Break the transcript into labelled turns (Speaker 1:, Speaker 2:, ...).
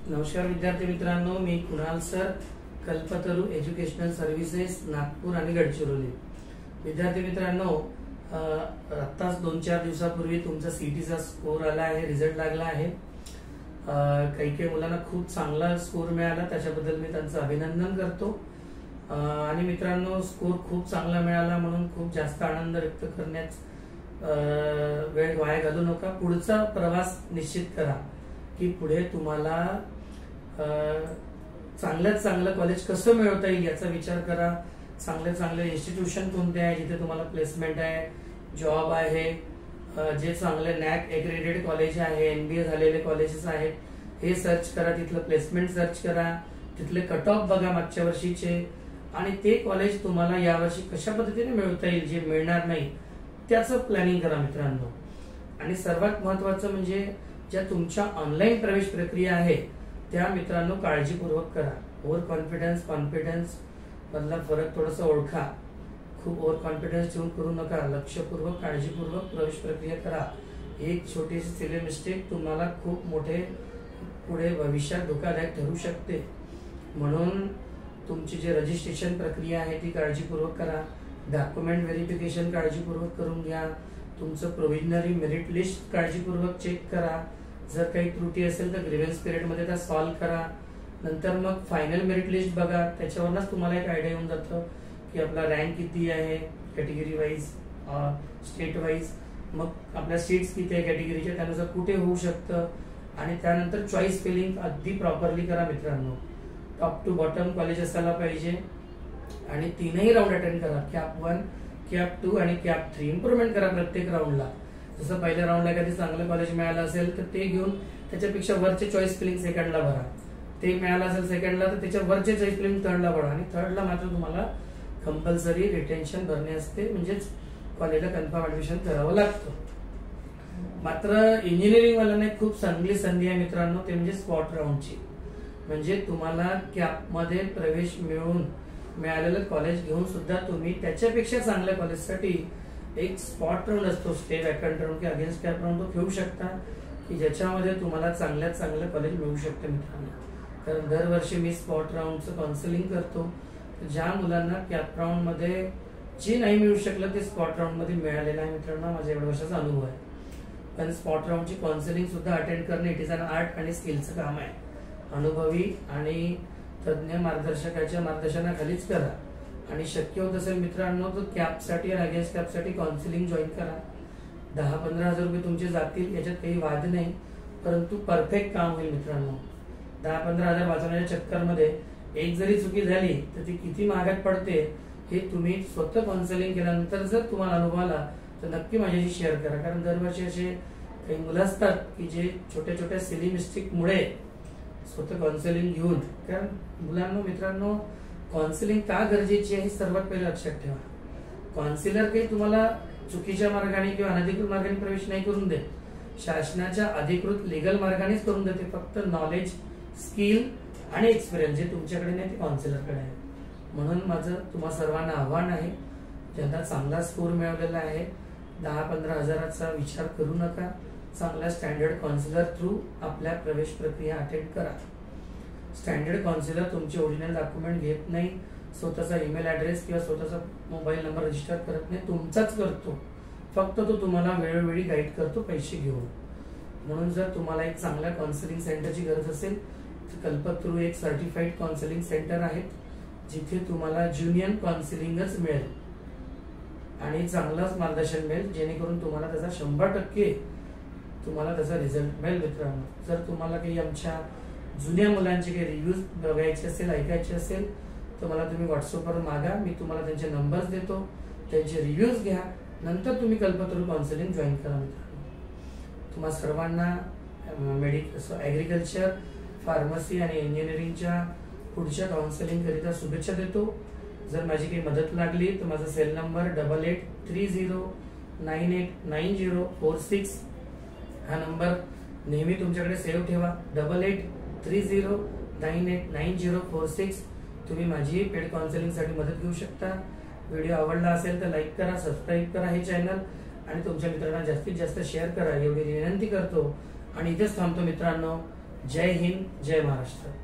Speaker 1: नमस्कार विद्यार्थी मित्रांनो, मी Kunal sir, Kalpataru educational services Nagpur आणि गडचिरोली। विद्यार्थी मित्रांनो, आत्ताच 2-4 दिवसापूर्वी तुमचा सीईटीचा स्कोर आला आहे, रिझल्ट लागला आहे। काही मुलांना खूप चांगला स्कोर मिळाला, त्याच्याबद्दल मी त्यांचं अभिनंदन करतो। आणि मित्रांनो, स्कोर खूप चांगला मिळाला म्हणून खूप जास्त आनंद व्यक्त करण्यास वेळ वाया घालवू नका। पुढचा प्रवास निश्चित करा की पुढे तुम्हाला चांगल्यात चांगलं कॉलेज कसं मिळवता येईल याचा विचार करा। चांगले इन्स्टिट्यूशन कोणते आहे जिथे तुम्हाला प्लेसमेंट आहे, जॉब आहे, जे चांगले नॅक एक्रेडिटेड कॉलेज आहे, एनबीए झालेले कॉलेजेस आहेत, हे सर्च करा। तिथलं प्लेसमेंट सर्च करा, तिथले कट ऑफ बघा मागच्या वर्षीचे, आणि ते कॉलेज तुम्हाला यावर्षी कशा पद्धतीने मिळवता येईल, जे मिळणार नाही त्याचं प्लॅनिंग करा मित्रांनो। आणि सर्वात महत्वाचं म्हणजे ज्या तुमच्या ऑनलाईन प्रवेश प्रक्रिया आहे त्या मित्रांनो काळजीपूर्वक करा। ओव्हर कॉन्फिडन्स मधला फरक थोडासा ओळखा। खूप ओव्हर कॉन्फिडन्स ठेवून करू नका, लक्षपूर्वक काळजीपूर्वक प्रवेश प्रक्रिया करा। एक छोटीशी सिली मिस्टेक तुम्हाला खूप मोठे पुढे भविष्यात धोकादायक ठरू शकते, म्हणून तुमची जी रजिस्ट्रेशन प्रक्रिया आहे ती काळजीपूर्वक करा। डॉक्युमेंट व्हेरिफिकेशन काळजीपूर्वक करून घ्या। तुमचं प्रोव्हिजनरी मेरिट लिस्ट काळजीपूर्वक चेक करा। जर काही त्रुटी असेल तर ग्रीव्हन्स पिरियड मध्ये त्या सॉल्व्ह करा। नंतर मग फायनल मेरिट लिस्ट बघा, त्याच्यावरच तुम्हाला एक आयडिया येऊन जातं की आपला रँक किती आहे कॅटेगरी वाईज, स्टेट वाईज, मग आपल्या सीट्स किती आहे कॅटेगरीच्या, त्यानुसार कुठे होऊ शकतं। आणि त्यानंतर चॉईस फिलिंग अगदी प्रॉपरली करा मित्रांनो। टॉप टू बॉटम कॉलेज असायला पाहिजे आणि 3ही राऊंड अटेंड करा, कॅप 1, कॅप 2 आणि कॅप 3। इम्प्रुव्हमेंट करा प्रत्येक राऊंडला। जसं पहिल्या राऊंडला एखादी चांगलं कॉलेज मिळालं असेल तर ते घेऊन त्याच्यापेक्षा वरचे चॉईस फिलिंग सेकंडला भरा। ते मिळालं असेल सेकंडला तर त्याच्या वरचे चॉईस फिलिंग थर्डला भरा, आणि थर्डला मात्र तुम्हाला कंपल्सरी रिटेन्शन भरणे असते, म्हणजेच कॉलेजला कन्फर्म ऍडमिशन करावं लागतं। मात्र इंजिनिअरिंग वाल्यांना एक खूप चांगली संधी आहे मित्रांनो, ते म्हणजे स्पॉट राऊंडची। म्हणजे तुम्हाला कॅप मध्ये प्रवेश मिळून मिळालेलं कॉलेज घेऊन सुद्धा तुम्ही त्याच्यापेक्षा चांगल्या कॉलेजसाठी एक स्पॉट राऊंड असतो, स्टे वॅकंट राऊंड की अगेन्स्ट कॅप राऊंड, तो खेळू शकता की ज्याच्यामध्ये तुम्हाला चांगल्यात चांगलं कॉलेज मिळू शकतं मित्रांनो। कारण दरवर्षी मी स्पॉट राऊंडचं काउन्सिलिंग करतो। ज्या मुलांना कॅप राऊंड मध्ये जे नाही मिळू शकलं ते स्पॉट राऊंड मध्ये मिळालेलं आहे मित्रांनो, माझ्या एवढ्या वर्षाचा अनुभव आहे। पण स्पॉट राऊंडची काउन्सिलिंग सुद्धा अटेंड करणे इट इज अन आर्ट आणि स्किलचं काम आहे। अनुभवी आणि तज्ञ मार्गदर्शकाच्या मार्गदर्शनाखालीच करा। आणि शक्य होत असेल मित्रांनो तर कॅपसाठी आणि अगेन्स्ट कॅपसाठी काउन्सिलिंग जॉईन करा। 10-15 हजार रुपये तुमचे जातील, याच्यात काही वाद नाही, परंतु परफेक्ट काम होईल मित्रांनो। 10-15 हजार वाचवण्याच्या चक्करमध्ये एक जरी चुकी झाली तर ती किती महागात पडते हे तुम्ही स्वतः काउन्सिलिंग केल्यानंतर जर तुम्हाला अनुभव आला तर नक्की माझ्याशी शेअर करा। कारण दरवर्षी असे काही मुलं असतात की जे छोट्या छोट्या सिली मिस्टेक मुळे स्वतः काउन्सिलिंग घेऊन, कारण मुलांना मित्रांनो काउन्सिलिंग का गरजेची आहे हे सर्वात पहिले लक्षात ठेवा। काउन्सिलर काही तुम्हाला चुकीच्या मार्गाने किंवा अनधिकृत मार्गाने प्रवेश नाही करून देत, शासनाच्या अधिकृत लीगल मार्गानेच करून देते। फक्त नॉलेज, स्किल आणि एक्सपिरियन्स जे तुमच्याकडे नाही ते काउन्सिलरकडे आहे। म्हणून माझं तुम्हा सर्वांना आव्हान आहे, ज्यांना चांगला स्कोर मिळवलेला आहे 10-15 हजाराचा विचार करू नका। चांगला स्टँडर्ड काउन्सिलर थ्रू आपल्या प्रवेश प्रक्रिया अटेंड करा। स्टँडर्ड काउन्सिलर तुमचे ओरिजिनल डॉक्युमेंट घेत नाही, स्वतःचा ईमेल ऍड्रेस किंवा स्वतःचा मोबाईल नंबर रजिस्टर करत नाही, तुमचाच करतो। फक्त तो तुम्हाला वेळोवेळी गाईड करतो पैसे घेऊन। म्हणून जर तुम्हाला एक चांगल्या काउन्सिलिंग सेंटरची गरज असेल तर कल्पतरू एक सर्टिफाईड काउन्सिलिंग सेंटर आहे, जिथे तुम्हाला ज्युनियर काउन्सिलिंगच मिळेल आणि चांगलंच मार्गदर्शन मिळेल, जेणेकरून तुम्हाला त्याचा 100% तुम्हाला त्याचा रिझल्ट मिळेल मित्रांनो। जर तुम्हाला काही आमच्या जुन्या मुलांचे काही रिव्ह्यूज बघायचे असेल, ऐकायचे असेल तर मला तुम्ही व्हॉट्सअपवर मागा, मी तुम्हाला त्यांचे नंबर्स देतो, त्यांचे रिव्ह्यूज घ्या, नंतर तुम्ही कल्पतरू काउन्सिलिंग जॉईन करा मित्रांनो। तुम्हा सर्वांना ऍग्रिकल्चर, फार्मसी आणि इंजिनिअरिंगच्या पुढच्या काउन्सिलिंग करिता शुभेच्छा देतो। जर माझी काही मदत लागली तर माझा सेल नंबर 8830989046 हा नंबर नेहमी तुमच्याकडे सेव्ह ठेवा। 8830989046 तुम्ही माझी पेड काउन्सिलिंग साठी मदत घेऊ शकता। व्हिडिओ आवडला असेल तर लाईक करा, सबस्क्राईब करा हे चॅनल, आणि तुमच्या मित्रांना जास्तीत जास्त शेअर करा एवढी विनंती करतो। आणि इथेच थांबतो मित्रांनो। जय हिंद, जय महाराष्ट्र.